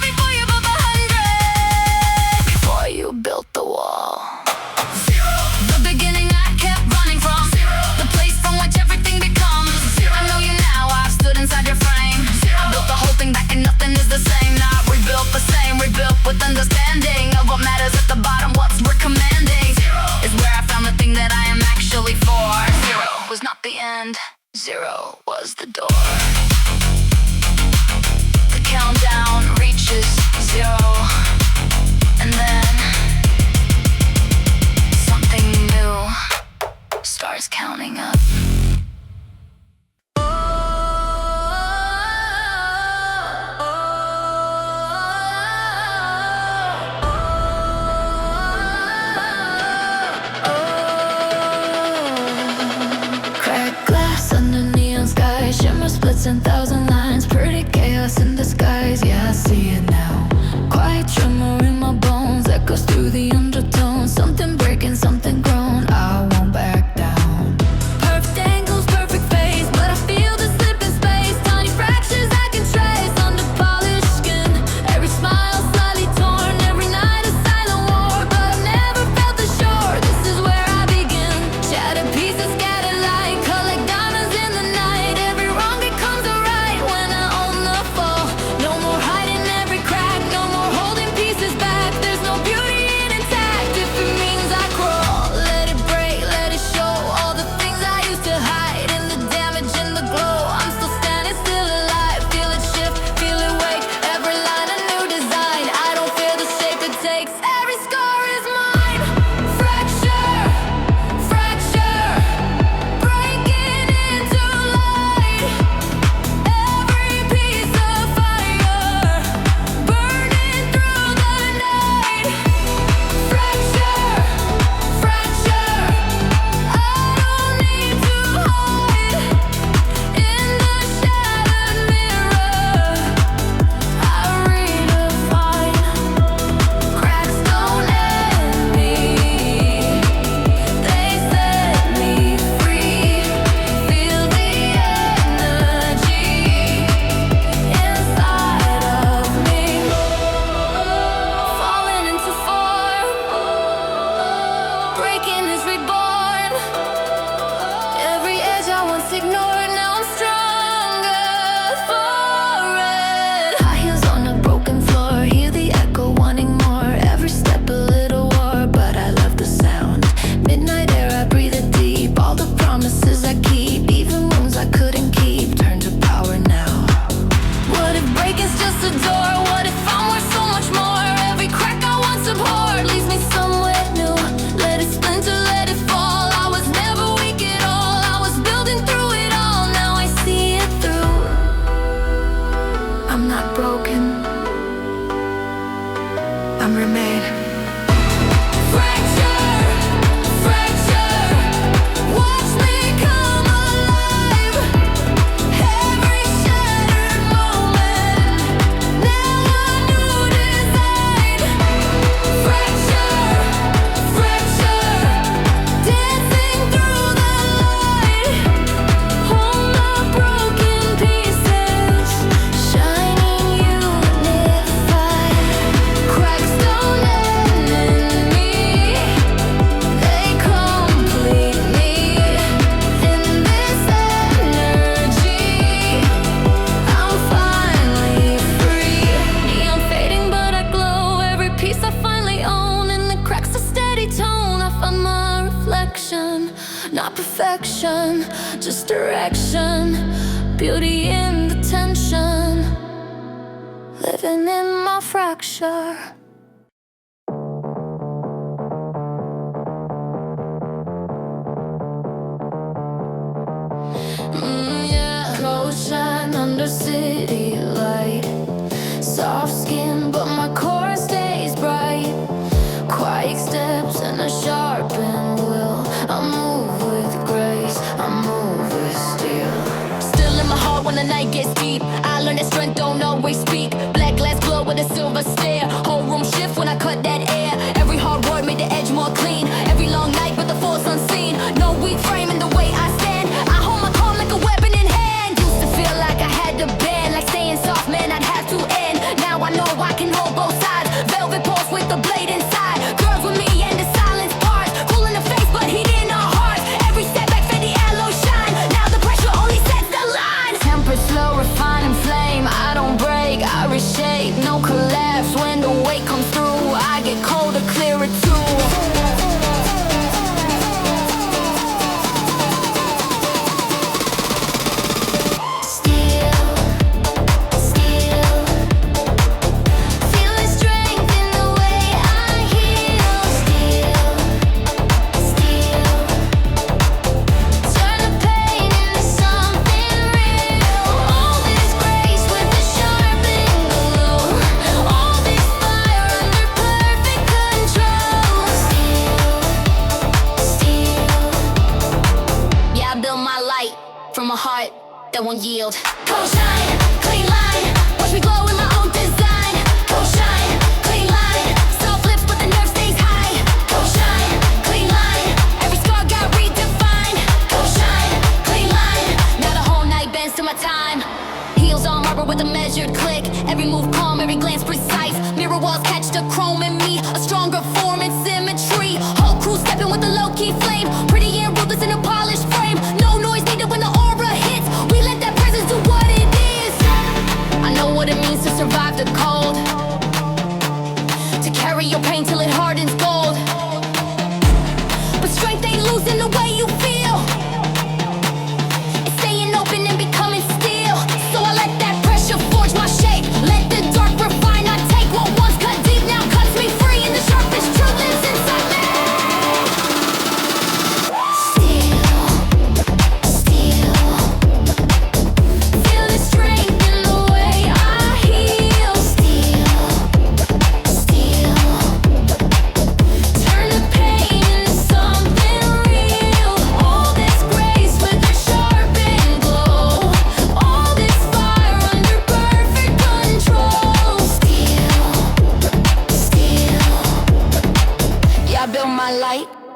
Before you built the 100, before you built the wall. 0 the beginning I kept running from. 0 the place from which everything becomes. 0 I know you now, I've stood inside your frame. 0 I built the whole thing back and nothing is the same. Not rebuilt the same, rebuilt with understanding of what matters at the bottom, what's recommending. 0 is where I found the thing that I am actually for. 0 was not the end, 0 was the door. The countdown reaches 0, and then something new starts counting up. Cracked glass under neon sky, shimmer splits in thousand lines, pretty chaos in disguise. Yeah, I see it now. Quiet tremor in my bones echoes through the undertones. Something breaking, something grown. I won't back down. Perfect angles, perfect face, but I feel the slip in space. Tiny fractures I can trace under polished skin. Every smile slightly torn, every night a silent war. But I've never felt assured. This is where I begin. Shattered pieces scattered connection, just direction, beauty in the tension, living in my fracture. Yeah, cold shine under city light, soft skin but my core stays bright, quiet steps and a sharpened will. I move with grace, I move with steel. Still in my heart when the night gets deep, I learned that strength don't always speak. Black glass glow with a silver stare, whole room shift when I cut that air. Every hard word made the edge more clean, every long night but the force unseen. No weak frame in the way I stand, I hold my calm like a weapon in hand. Used to feel like I had to bend, like staying soft man I'd have to end. Now I know I can hold both sides, velvet pulse with the blade inside. Girls with me and the silence parts, cool in the face but heat in our hearts. Every setback fed the aloe shine, now the pressure only sets the line. Temper slow, refining flame, I don't break, I reshape. No collapse when the weight comes through, I get colder, clearer too. From a heart that won't yield. Go shine, clean line, watch me glow in my own design. Go shine, clean line, soft lips but the nerve stays high. Go shine, clean line, every scar got redefined. Go shine, clean line, now the whole night bends to my time. Heels on marble with a measured click, every move calm, every glance precise. Mirror walls catch the chrome in me, a stronger form and symmetry. Whole crew stepping with a low-key flame, pretty and ruthless in a polished frame. No noise needed when the aura hits, we let that presence do what it is. I know what it means to survive the cold, to carry your pain till it hardens gold. But strength ain't losing the way you feel, it's staying open and becoming steel. So I let that pressure forge my shape, let the dark refine. I take what once cut deep now cuts me free, and the sharpest truth lives inside me.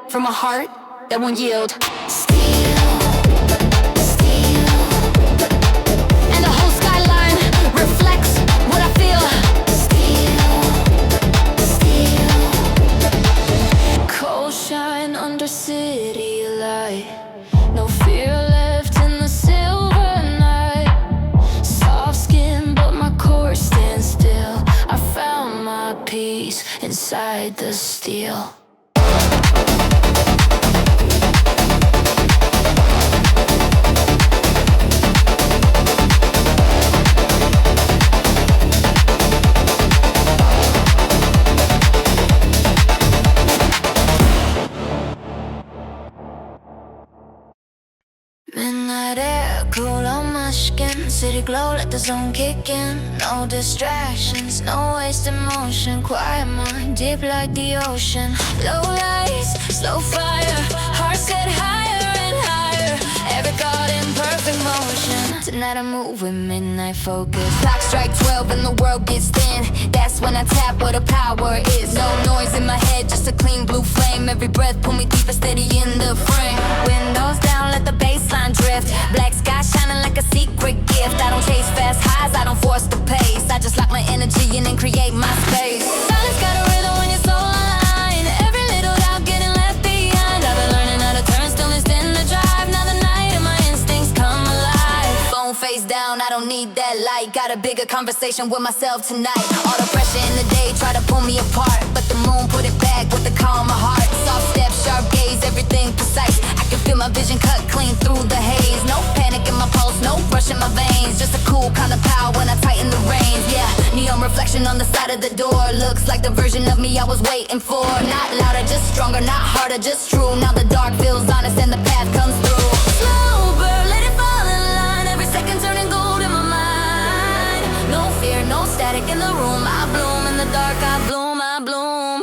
From a heart that won't yield. Steel, steel, and the whole skyline reflects what I feel. Steel, steel, cold shine under city light, no fear left in the silver night. Soft skin but my core stands still, I found my peace inside the steel. Midnight air, cool on my skin, city glow, let the zone kick in. No distractions, no wasted motion, quiet mind, deep like the ocean. Low lights, slow fire, heart set higher and higher, every chord in perfect motion. Tonight I move with midnight focus. Clock strike 12 and the world gets thin, that's when I tap where the power is. No noise in my head, just a clean blue flame. Every breath pull me deeper, steady in the frame. Windows down, let the baseline drift. Black sky shining like a secret gift. I don't chase fast highs, I don't force the pace. I just lock my energy in and create my space. Silence got a rhythm when you're so aligned, every little doubt getting left behind. I've been learning how to turn stillness in the drive. Now the night and my instincts come alive. Phone face down, I don't need that light. Got a bigger conversation with myself tonight. All the pressure in the day try to pull me apart, but the moon put it back with the calm of heart. Soft steps, sharp gaze, everything precise. I You feel my vision cut clean through the haze. No panic in my pulse, no rush in my veins. Just a cool kind of power when I tighten the reins. Yeah, neon reflection on the side of the door. Looks like the version of me I was waiting for. Not louder, just stronger, not harder, just true. Now the dark feels honest and the path comes through. Slow burn, let it fall in line. Every second turning gold in my mind. No fear, no static in the room. I bloom in the dark, I bloom, I bloom.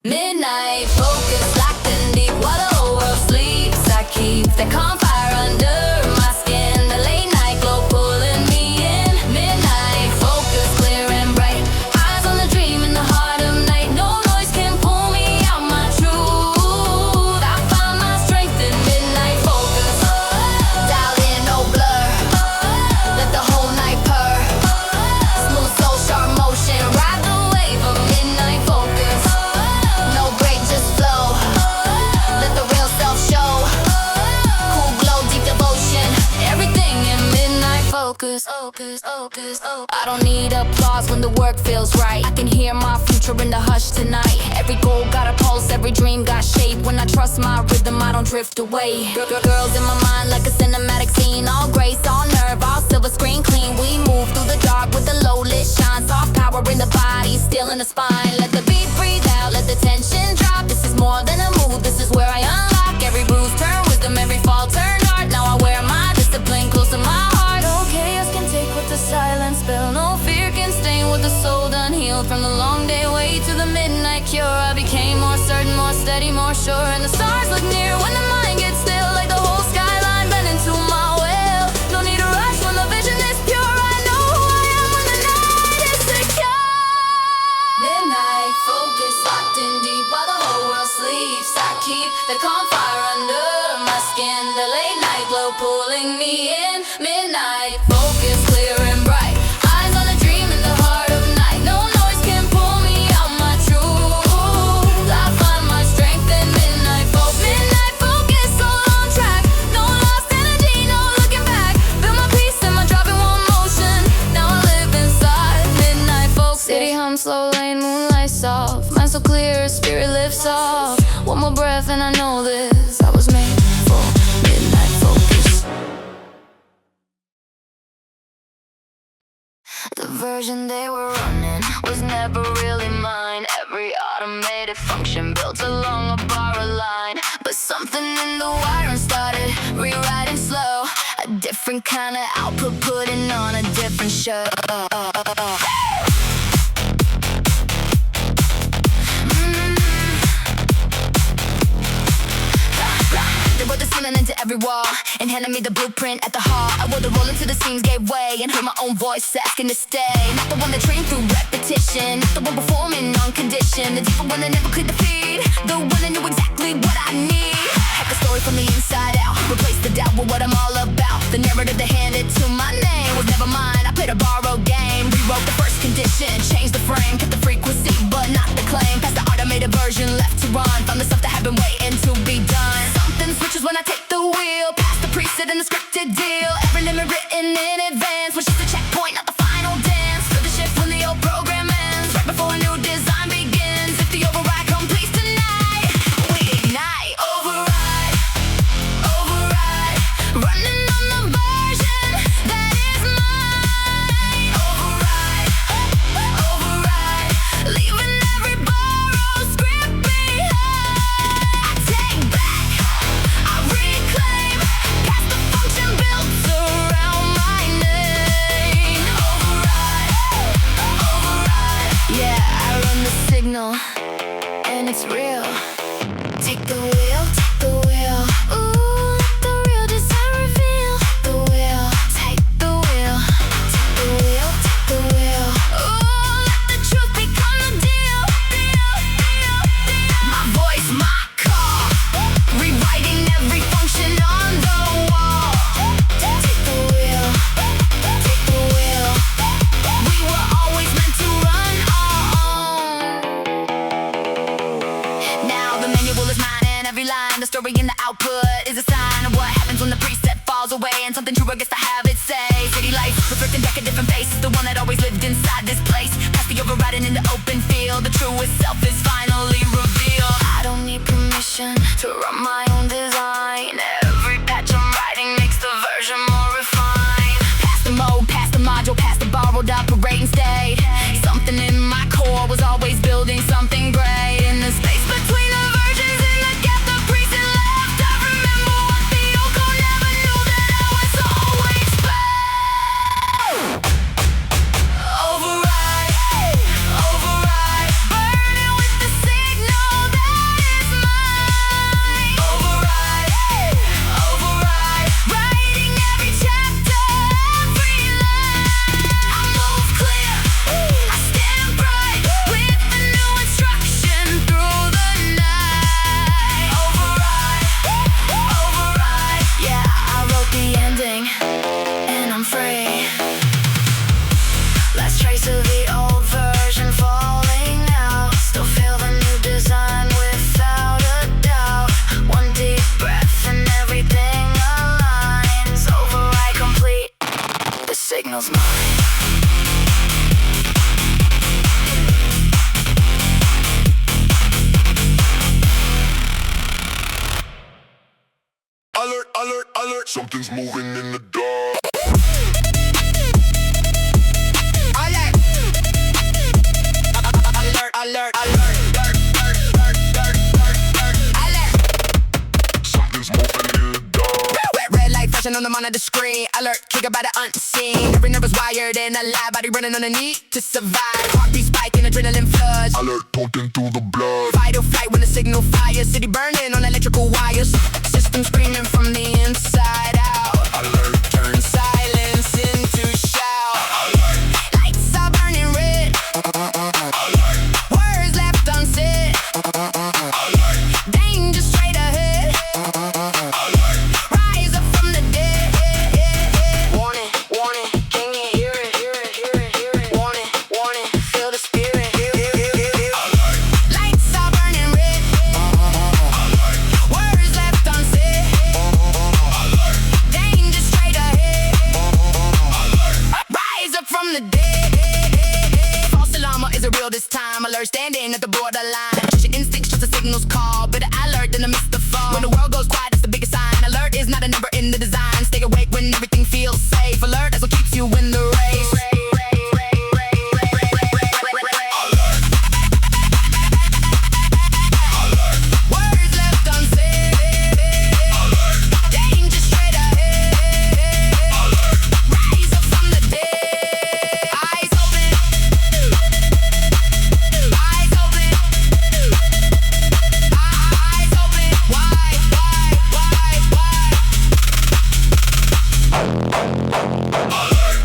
Midnight focus, locked in deep while the whole world sleeps. I keep that calm fire under my skin. The late night glow pulling me in. Midnight focus, clear and bright. Eyes on the dream in the heart of night. No noise can pull me out my truth. I find my strength in midnight focus. Dial in, no blur. Let the whole night purr. Smooth soul, sharp motion. Ride the wave of midnight focus. No break, just flow. Let the real self show. Cool glow, deep devotion. Everything in midnight focus. Focus, focus, focus. I don't need applause when the work feels right. I can hear my future in the hush tonight. Every goal got a pulse, every dream got shape. When I trust my rhythm, I don't drift away. Girls in my mind like a cinematic scene. All grace, all nerve, all silver screen clean. We move through the dark with the low lit shine. Soft power in the body, still in the spine. Let the beat breathe out, let the tension drop. This is more than a move, this is where I unlock. Every bruise turn wisdom, every fall turn art. Now I wear my discipline close to my heart. No chaos can take what the silence spell. No fear can stain what the soul done healed. From the long day way to the midnight cure, I became more certain, more steady, more sure. And the stars look near when the mind gets still. Like the whole skyline bend into my will. No need to rush when the vision is pure. I know who I am when the night is secure. Midnight focus, locked in deep while the whole world sleeps. I keep the calm fire under my skin. The late night glow pulling me in. Midnight focus, clear and bright. Eyes on a dream in the heart of night. No noise can pull me out my truth. I find my strength in midnight focus. Midnight focus, soul on track. No lost energy, no looking back. Feel my peace and my driving one motion. Now I live inside midnight focus. City hum, slow lane, moonlight soft. Mind so clear, spirit lifts off. One more breath and I know this. I was made for midnight focus. The version they were running was never really mine. Every automated function built along a borrowed line. But something in the wiring started rewriting slow. A different kind of output putting on a different show. They wrote the ceiling into every wall and handed me the blueprint at the heart. I wore the roll into the seams, gave way, and heard my own voice asking to stay. Not the one that trained through repetition, not the one performing on condition. The deeper one that never cleared the feed, the one that knew exactly what I need. Hack the story from the inside out, replace the doubt with what I'm all about. The narrative they handed to my name was never mine. I played a borrowed game, rewrote the first condition, changed the frame, kept the frequency but not the claim. Past the automated version, left to run, found the stuff that had been waiting to be done. Something switches when I take the wheel, past the preset and the scripted deal. Every limit written in advance, which is the checkpoint, not the final dance. Feel the shift when the old program ends, right before a new design begins. If the override completes tonight, we ignite. Override, override, running on the version that is mine. Override, override, leaving every borrowed script behind. I take back, I reclaim, past the function built around my name. Override, override, yeah, I run the signal, and it's real. Take the wheel, take the wheel. Ooh, let the real design reveal. The wheel, take the wheel, take the wheel, take the wheel. Ooh, let the truth become the deal. My voice, my call, rewriting every function on the wall. Take the wheel, take the wheel. We were always meant to run on. Now the manual is mine and every line, the story in the output is a sign of what happens when the preset falls away and something truer gets to have its say. City life, reflecting back a different face, the one that always lived inside this place. Past the overriding in the open field, the truest self is finally revealed. I don't need permission to run my own design. of mine. Alert, alert, alert, something's moving in the dark. Alert, alert, alert, alert, alert. Something's moving in the dark. Red light flashing on the monitor screen. Alert, triggered by the unseen. Every nerve is wired and alive. Body running on the need to survive. Heartbeat spiking, adrenaline floods. Alert, pumping through the blood. Fight or flight when the signal fires. City burning on electrical wires. System screaming from the inside out. Alert, Turn silence into shout. alert, Lights are burning red. alert, Words left unsaid. alert, Danger straight ahead. alert. Rise up from the dead. Warning, warning, can you hear it? Hear it, hear it, hear it. Warning, warning, feel the spirit. Lights are burning red. Words left unsaid. Danger straight ahead. Rise up from the dead. False alarm, or is it real this time? Alert, standing at the borderline. Trust your instincts, trust the signals call. Better alert than to miss the phone. When the world goes quiet, that's the biggest sign. Alert is not a number in the design. Stay awake when everything feels safe. Alert, that's what keeps you in the race. Words left unsaid. Danger straight ahead. Rise up from the dead. Eyes open. Eyes open. Eyes open. Wide, wide, wide, wide.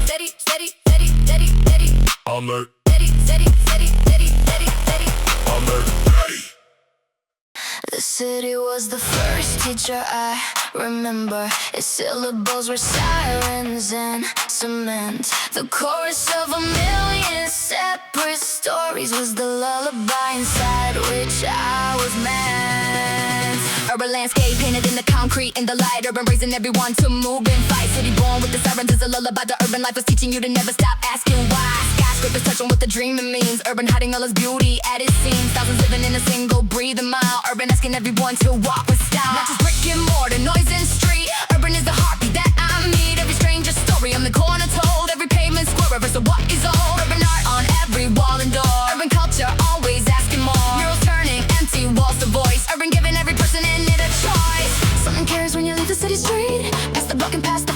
Steady, steady, steady, steady, steady. Alert, Steady, steady, steady, steady, steady, steady. alert, ready. The city was the first teacher I remember. Its syllables were sirens and cement. The chorus of a million separate stories was the lullaby inside which I was meant. Urban landscape painted in the concrete in the light. Urban raising everyone to move and fight. City born with the sirens is a lullaby. The urban life was teaching you to never stop asking why. Skyscrapers touching what the dreaming means. Urban hiding all its beauty at its seams. Thousands living in a single breathing mile. Urban asking everyone to walk with style. Not just brick and mortar, noise and street. Urban is the heartbeat that I meet. Every stranger's story on the corner told. Every pavement square, reverse of what is old. Urban art on every wall and door. Urban culture always asking more. Murals turning empty walls to voice. Urban giving every person in it a choice. Something cares when you leave the city street. Past the block and past the